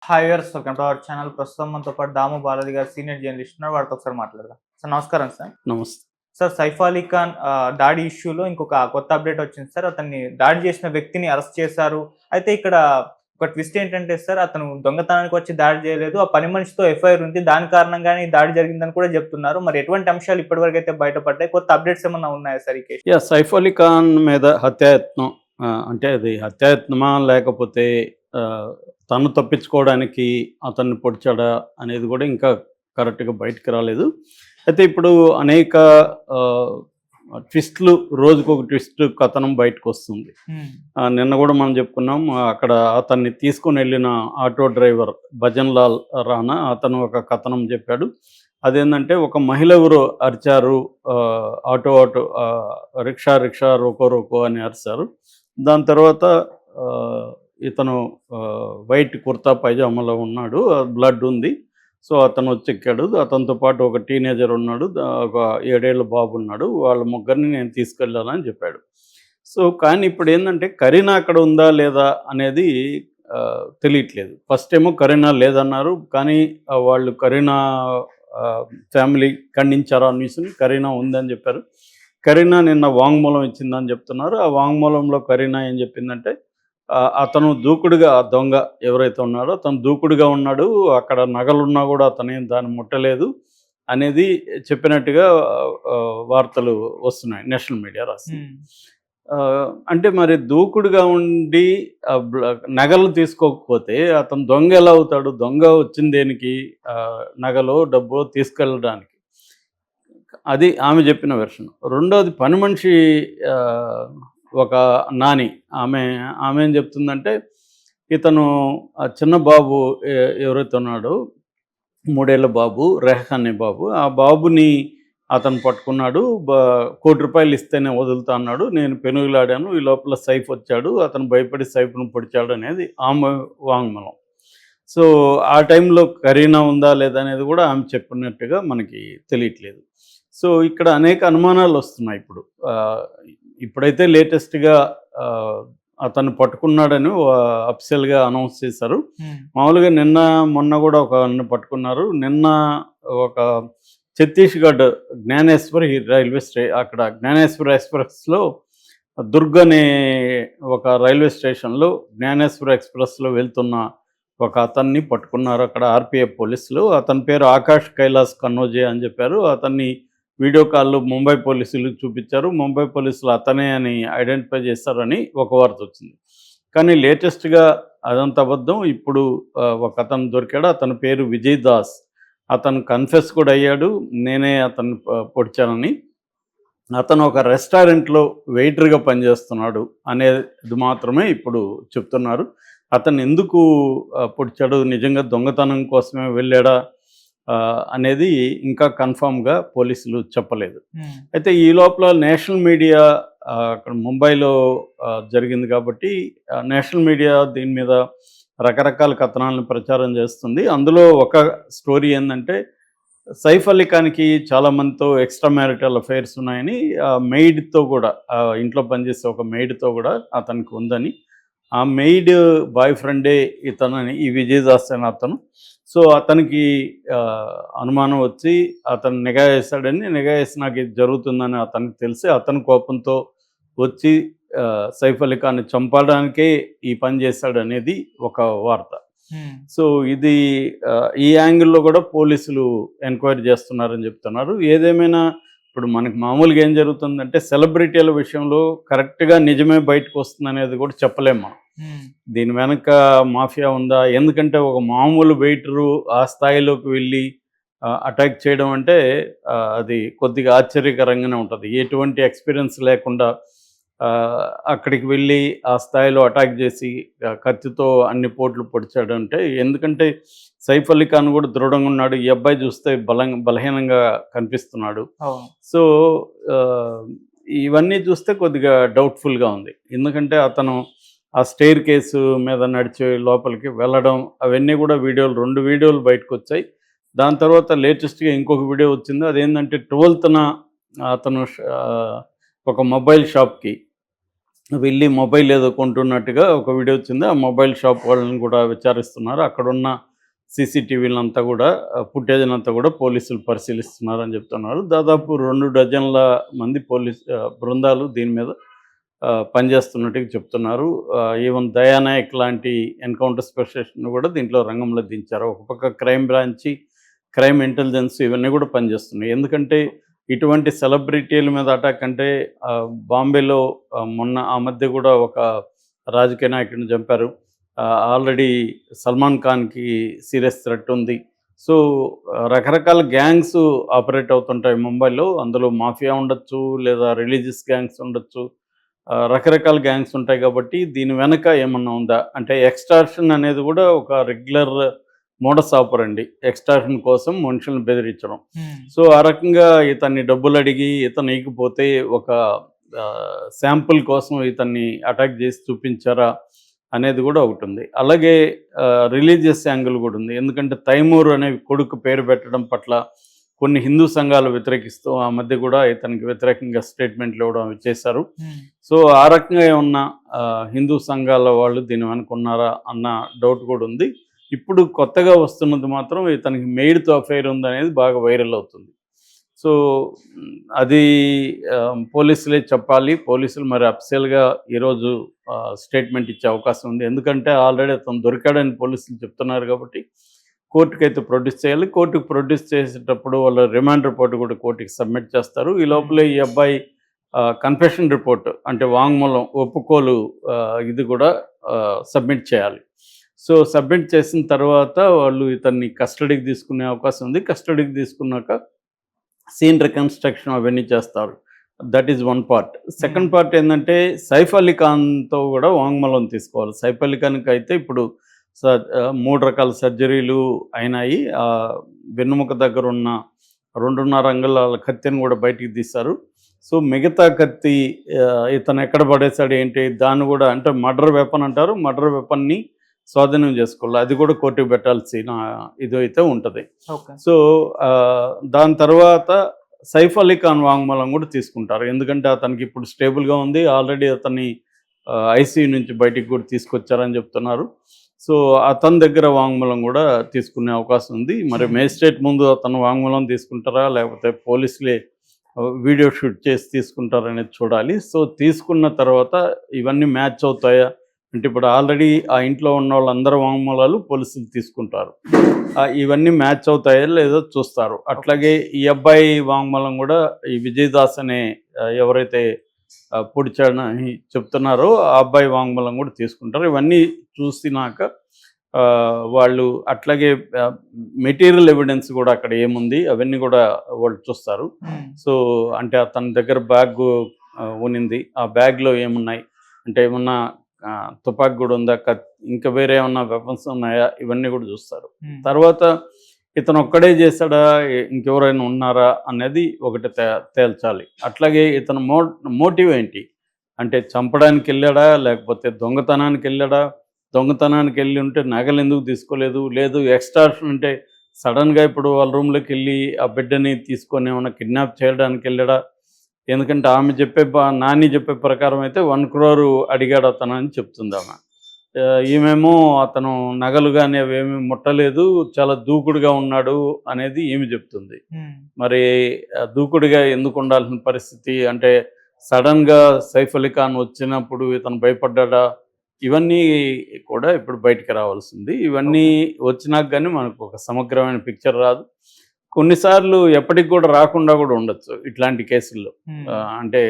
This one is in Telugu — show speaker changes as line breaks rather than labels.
Hi viewers, welcome to our channel. ప్రస్తుతం మనతో పాటు దాము బాలాజీ గారు సీనియర్ జర్నలిస్ట్ ఉన్నారు. వారితో ఒకసారి మాట్లాడదాం. సార్ నమస్కారం సార్.
నమస్తే.
సార్ సైఫ్ అలీ ఖాన్ దాడి ఇష్యూలో ఇంకొక కొత్త అప్డేట్ వచ్చింది సార్. అతన్ని దాడి చేసిన వ్యక్తిని అరెస్ట్ చేశారు. అయితే ఇక్కడ ఒక ట్విస్ట్ ఏంటంటే సార్, అతను దొంగతనానికి వచ్చి దాడి చేయలేదు. ఆ పని మనిషితో ఎఫ్ఐఆర్ ఉంది. దాని కారణంగానే ఈ దాడి జరిగిందని కూడా చెప్తున్నారు. మరి ఎటువంటి అంశాలు ఇప్పటివరకు అయితే బయటపడ్డాయి? కొత్త అప్డేట్స్ ఏమన్నా ఉన్నాయా సార్ ఈ కేసు?
సైఫ్ అలీ ఖాన్ మీద హత్యాయత్నం, అంటే అది హత్యాయత్నమా లేకపోతే తను తప్పించుకోవడానికి అతన్ని పొడిచాడా అనేది కూడా ఇంకా కరెక్ట్గా బయటకు రాలేదు. అయితే ఇప్పుడు అనేక ట్విస్ట్లు, రోజుకొక ట్విస్ట్ కథనం బయటకు వస్తుంది. నిన్న కూడా మనం చెప్పుకున్నాం, అక్కడ అతన్ని తీసుకొని వెళ్ళిన ఆటో డ్రైవర్ భజన్ లాల్ రాణా అతను ఒక కథనం చెప్పాడు. అదేంటంటే ఒక మహిళ ఎవరు అరిచారు, ఆటో రిక్షా రోకో రోకో అని అరిచారు. దాని తర్వాత ఇతను వైట్ కుర్తా పైజామాలో ఉన్నాడు, బ్లడ్ ఉంది. సో అతను వచ్చి ఎక్కాడు. అతనితో పాటు ఒక టీనేజర్ ఉన్నాడు, ఒక 7 ఏళ్ళ బాబు ఉన్నాడు. వాళ్ళ ముగ్గురిని నేను తీసుకెళ్ళాలని చెప్పాడు. సో కానీ ఇప్పుడు ఏంటంటే కరీనా అక్కడ ఉందా లేదా అనేది తెలియట్లేదు. ఫస్ట్ ఏమో కరీనా లేదన్నారు, కానీ వాళ్ళు కరీనా ఫ్యామిలీ ఖండించారు ఆ న్యూస్ని. కరీనా ఉందని చెప్పారు. కరీనా నిన్న వాంగ్మూలం ఇచ్చిందని చెప్తున్నారు. ఆ వాంగ్మూలంలో కరీనా ఏం చెప్పిందంటే, అతను దూకుడుగా, దొంగ ఎవరైతే ఉన్నాడో అతను దూకుడుగా ఉన్నాడు, అక్కడ నగలున్నా కూడా అతనేం దాన్ని ముట్టలేదు అనేది చెప్పినట్టుగా వార్తలు వస్తున్నాయి, నేషనల్ మీడియా రాసింది. అంటే మరి దూకుడుగా ఉండి నగలు తీసుకోకపోతే అతను దొంగ ఎలా అవుతాడు? దొంగ వచ్చింది దేనికి? నగలో డబ్బో తీసుకెళ్ళడానికి. అది ఆమె చెప్పిన వెర్షన్. రెండోది పని మనిషి, ఒక నాని, ఆమె ఏం చెప్తుందంటే, ఇతను చిన్న బాబు ఎవరైతే ఉన్నాడో 3 ఏళ్ళ బాబు, రెహన్ అనే బాబు, ఆ బాబుని అతను పట్టుకున్నాడు. ₹1,00,00,000 ఇస్తేనే వదులుతా అన్నాడు. నేను పెనుగులాడాను, ఈ లోపల సైఫ్ వచ్చాడు, అతను భయపడి సైఫ్ను పొడిచాడు అనేది ఆమె వాంగ్మూలం. సో ఆ టైంలో కరీనా ఉందా లేదా అనేది కూడా ఆమె చెప్పినట్టుగా మనకి తెలియట్లేదు. సో ఇక్కడ అనేక అనుమానాలు వస్తున్నాయి. ఇప్పుడైతే లేటెస్ట్గా అతను పట్టుకున్నాడని అఫీషియల్గా అనౌన్స్ చేశారు. మామూలుగా నిన్న మొన్న కూడా ఒకరిని పట్టుకున్నారు. నిన్న ఒక ఛత్తీస్గఢ్ జ్ఞానేశ్వర్ అక్కడ జ్ఞానేశ్వర్ ఎక్స్ప్రెస్లో దుర్గ్ అనే ఒక రైల్వే స్టేషన్లో జ్ఞానేశ్వర్ ఎక్స్ప్రెస్లో వెళ్తున్న ఒక అతన్ని పట్టుకున్నారు అక్కడ ఆర్పిఎఫ్ పోలీసులు. అతని పేరు ఆకాష్ కైలాస్ కన్నోజే అని చెప్పారు. అతన్ని వీడియో కాల్లో ముంబై పోలీసులు చూపించారు. ముంబై పోలీసులు అతనే అని ఐడెంటిఫై చేస్తారని ఒక వార్త వచ్చింది. కానీ లేటెస్ట్గా అదంతా అబద్ధం. ఇప్పుడు ఒక అతను దొరికాడు, అతని పేరు విజయ్ దాస్. అతను కన్ఫెస్ కూడా అయ్యాడు, నేనే అతను పొడిచానని. అతను ఒక రెస్టారెంట్లో వెయిటర్గా పనిచేస్తున్నాడు అనేది మాత్రమే ఇప్పుడు చెప్తున్నారు. అతను ఎందుకు పొడిచాడు, నిజంగా దొంగతనం కోసమే వెళ్ళాడా అనేది ఇంకా కన్ఫామ్గా పోలీసులు చెప్పలేదు. అయితే ఈ లోపల నేషనల్ మీడియా, అక్కడ ముంబైలో జరిగింది కాబట్టి నేషనల్ మీడియా దీని మీద రకరకాల కథనాలను ప్రచారం చేస్తుంది. అందులో ఒక స్టోరీ ఏంటంటే, సైఫ్ అలీ ఖాన్కి చాలామందితో ఎక్స్ట్రా మ్యారిటల్ అఫైర్స్ ఉన్నాయని, మెయిడ్తో కూడా, ఇంట్లో పనిచేసే ఒక మెయిడ్తో కూడా అతనికి ఉందని, ఆ మెయిడ్ బాయ్ ఫ్రెండే ఇతనని, ఈ విజయదాస్ అని అతను. సో అతనికి అనుమానం వచ్చి అతను నిఘా వేశాడని, నిఘా వేసి నాకు ఇది జరుగుతుందని అతనికి తెలిసి అతని కోపంతో వచ్చి సైఫ్ అలీ ఖాన్ని చంపడానికే ఈ పని చేశాడనేది ఒక వార్త. సో ఇది ఈ యాంగిల్లో కూడా పోలీసులు ఎంక్వైరీ చేస్తున్నారని చెప్తున్నారు. ఏదేమైనా ఇప్పుడు మనకి మామూలుగా ఏం జరుగుతుందంటే, సెలబ్రిటీల విషయంలో కరెక్ట్గా నిజమే బయటకు వస్తుంది అనేది కూడా చెప్పలేము మనం. దీని వెనక మాఫియా ఉందా? ఎందుకంటే ఒక మామూలు వెయిటరు ఆ స్థాయిలోకి వెళ్ళి అటాక్ చేయడం అంటే అది కొద్దిగా ఆశ్చర్యకరంగానే ఉంటుంది. ఎటువంటి ఎక్స్పీరియన్స్ లేకుండా అక్కడికి వెళ్ళి ఆ స్థాయిలో అటాక్ చేసి కత్తితో అన్ని పోట్లు పొడిచాడంటే, ఎందుకంటే సైఫ్ అలీ ఖాన్ కూడా దృఢంగా ఉన్నాడు. ఈ అబ్బాయి చూస్తే బలహీనంగా కనిపిస్తున్నాడు. సో ఇవన్నీ చూస్తే కొద్దిగా డౌట్ఫుల్గా ఉంది. ఎందుకంటే అతను ఆ స్టెయిర్ కేసు మీద నడిచే లోపలికి వెళ్ళడం, అవన్నీ కూడా వీడియోలు, 2 వీడియోలు బయటకు వచ్చాయి. దాని తర్వాత లేటెస్ట్గా ఇంకొక వీడియో వచ్చింది. అదేంటంటే 12న అతను ఒక మొబైల్ షాప్కి వెళ్ళి మొబైల్ ఏదో కొంటున్నట్టుగా ఒక వీడియో వచ్చింది. ఆ మొబైల్ షాప్ వాళ్ళని కూడా విచారిస్తున్నారు. అక్కడున్న సీసీటీవీలంతా కూడా ఫుటేజ్‌ని అంతా కూడా పోలీసులు పరిశీలిస్తున్నారని చెప్తున్నారు. దాదాపు 2 డజన్ల మంది బృందాలు దీని మీద పనిచేస్తున్నట్టుగా చెప్తున్నారు. ఈవెన్ దయానాయక్ లాంటి ఎన్‌కౌంటర్ స్పెషలిస్ట్‌ని కూడా దీంట్లో రంగంలో దించారు. ఒక పక్క క్రైమ్ బ్రాంచి, క్రైమ్ ఇంటెలిజెన్స్ ఇవన్నీ కూడా పనిచేస్తున్నాయి. ఎందుకంటే ఇటువంటి సెలబ్రిటీల మీద అటాక్ అంటే బాంబేలో మొన్న ఆ మధ్య కూడా ఒక రాజకీయ నాయకుడిని చంపారు. ఆల్రెడీ సల్మాన్ ఖాన్‌కి సీరియస్ థ్రెట్ ఉంది. సో, రకరకాల గ్యాంగ్స్ ఆపరేట్ అవుతుంటాయి ముంబైలో. అందులో మాఫియా ఉండొచ్చు, లేదా రిలీజియస్ గ్యాంగ్స్ ఉండొచ్చు. రకరకాల గ్యాంగ్స్ ఉంటాయి కాబట్టి దీని వెనక ఏమన్నా ఉందా? అంటే ఎక్స్‌టార్షన్ అనేది కూడా ఒక రెగ్యులర్ మోడస్ ఆపరండి. ఎక్స్‌టార్షన్ కోసం మనుషుల్ని బెదిరించడం. సో, ఆ రకంగా ఇతన్ని డబ్బులడిగి ఇతను ఈకపోతే ఒక శాంపుల్ కోసం ఇతన్ని అటాక్ చేసి చూపించారా అనేది కూడా ఒకటుంది. అలాగే రిలీజియస్ యాంగిల్ కూడా ఉంది. ఎందుకంటే తైమూర్ అనే కొడుకు పేరు పెట్టడం పట్ల కొన్ని హిందూ సంఘాలు వ్యతిరేకిస్తూ ఆ మధ్య కూడా ఇతనికి వ్యతిరేకంగా స్టేట్మెంట్లు ఇవ్వడం అవి చేశారు. సో, ఆ రకంగా ఏమన్నా హిందూ సంఘాల వాళ్ళు దీని వెనుకున్నారా అన్న డౌట్ కూడా ఉంది. ఇప్పుడు కొత్తగా వస్తున్నది మాత్రం ఇతనికి మెయిడ్‌తో అఫైర్ ఉందనేది బాగా వైరల్ అవుతుంది. సో, అది పోలీసులే చెప్పాలి. పోలీసులు మరి అఫీషియల్‌గా ఈరోజు స్టేట్మెంట్ ఇచ్చే అవకాశం ఉంది. ఎందుకంటే ఆల్రెడీ అతను దొరికాడని పోలీసులు చెప్తున్నారు కాబట్టి కోర్టుకైతే ప్రొడ్యూస్ చేయాలి. కోర్టుకు ప్రొడ్యూస్ చేసేటప్పుడు వాళ్ళు రిమాండ్ రిపోర్ట్ కూడా కోర్టుకి సబ్మిట్ చేస్తారు. ఈ లోపలే ఈ అబ్బాయి కన్ఫెషన్ రిపోర్ట్ అంటే వాంగ్మూలం ఒప్పుకోలు ఇది కూడా సబ్మిట్ చేయాలి. సో, సబ్మిట్ చేసిన తర్వాత వాళ్ళు ఇతన్ని కస్టడీకి తీసుకునే అవకాశం ఉంది. కస్టడీకి తీసుకున్నాక సీన్ రికన్స్ట్రక్షన్ అవన్నీ చేస్తారు. That is one part. Second part ఏంటంటే సైఫ్ అలీ ఖాన్‌తో కూడా వాంగ్మూలం తీసుకోవాలి. సైఫ్ అలీ ఖాన్‌కి అయితే ఇప్పుడు 3 రకాల సర్జరీలు అయినాయి. వెన్నుముక దగ్గర ఉన్న 2.5 అంగుళాల కత్తిని కూడా బయటికి తీశారు. సో, మిగతా కత్తి ఇతను ఎక్కడ పడేశాడు ఏంటి దాన్ని కూడా అంటే మర్డర్ వెపన్ అంటారు. మర్డర్ వెపన్‌ని స్వాధీనం చేసుకోవాలి. అది కూడా కోర్టుకు పెట్టాల్సిన ఇదైతే ఉంటుంది. సో, దాని తర్వాత సైఫ్ అలీ ఖాన్ వాంగ్మూలం కూడా తీసుకుంటారు. ఎందుకంటే అతనికి ఇప్పుడు స్టేబుల్గా ఉంది. ఆల్రెడీ అతన్ని ఐసీయూ నుంచి బయటికి కూడా తీసుకొచ్చారని చెప్తున్నారు. సో, అతని దగ్గర వాంగ్మూలం కూడా తీసుకునే అవకాశం ఉంది. మరి మేజిస్ట్రేట్ ముందు అతను వాంగ్మూలం తీసుకుంటారా లేకపోతే పోలీసులే వీడియో షూట్ చేసి తీసుకుంటారనేది చూడాలి. సో, తీసుకున్న తర్వాత ఇవన్నీ మ్యాచ్ అవుతాయా అంటే ఇప్పుడు ఆల్రెడీ ఆ ఇంట్లో ఉన్న వాళ్ళందరి వాంగ్మూలాలు పోలీసులు తీసుకుంటారు. ఇవన్నీ మ్యాచ్ అవుతాయో లేదో చూస్తారు. అట్లాగే ఈ అబ్బాయి వాంగ్మూలం కూడా ఈ విజయదాస్ అనే ఎవరైతే పొడిచాడని చెప్తున్నారో ఆ అబ్బాయి వాంగ్మూలం కూడా తీసుకుంటారు. ఇవన్నీ చూసినాక వాళ్ళు అట్లాగే మెటీరియల్ ఎవిడెన్స్ కూడా అక్కడ ఏముంది అవన్నీ కూడా వాళ్ళు చూస్తారు. సో, అంటే అతని దగ్గర బ్యాగ్ ఉనింది. ఆ బ్యాగ్లో ఏమున్నాయి అంటే ఏమన్నా తుపాకీ కూడా ఉందా, ఇంకా వేరే ఏమన్నా వెపన్స్ ఉన్నాయా ఇవన్నీ కూడా చూస్తారు. తర్వాత ఇతను ఒక్కడే చేశాడా ఇంకెవరైనా ఉన్నారా అనేది ఒకటి తేల్చాలి. అట్లాగే ఇతను మోటివ్ ఏంటి అంటే చంపడానికి వెళ్ళాడా లేకపోతే దొంగతనానికి వెళ్ళాడా, దొంగతనానికి వెళ్ళి ఉంటే నగలు ఎందుకు తీసుకోలేదు, లేదు ఎక్స్టార్షన్ అంటే సడన్గా ఇప్పుడు వాళ్ళ రూమ్లోకి వెళ్ళి ఆ బిడ్డని తీసుకొని ఏమైనా కిడ్నాప్ చేయడానికి వెళ్ళాడా. ఎందుకంటే ఆమె నాని చెప్పే ప్రకారం అయితే 1 crore అడిగాడు అతను అని చెప్తుంది ఆమె. ఈమెమో అతను నగలు కానీ అవేమీ ముట్టలేదు, చాలా దూకుడుగా ఉన్నాడు అనేది ఈమె చెప్తుంది. మరి దూకుడుగా ఎందుకు ఉండాల్సిన పరిస్థితి అంటే సడన్గా సైఫ్ అలీ ఖాన్ వచ్చినప్పుడు ఇతను భయపడ్డా, ఇవన్నీ కూడా ఇప్పుడు బయటికి రావాల్సింది. ఇవన్నీ వచ్చినాక కానీ మనకు ఒక సమగ్రమైన పిక్చర్ రాదు. కొన్నిసార్లు ఎప్పటికి కూడా రాకుండా కూడా ఉండొచ్చు ఇట్లాంటి కేసుల్లో. అంటే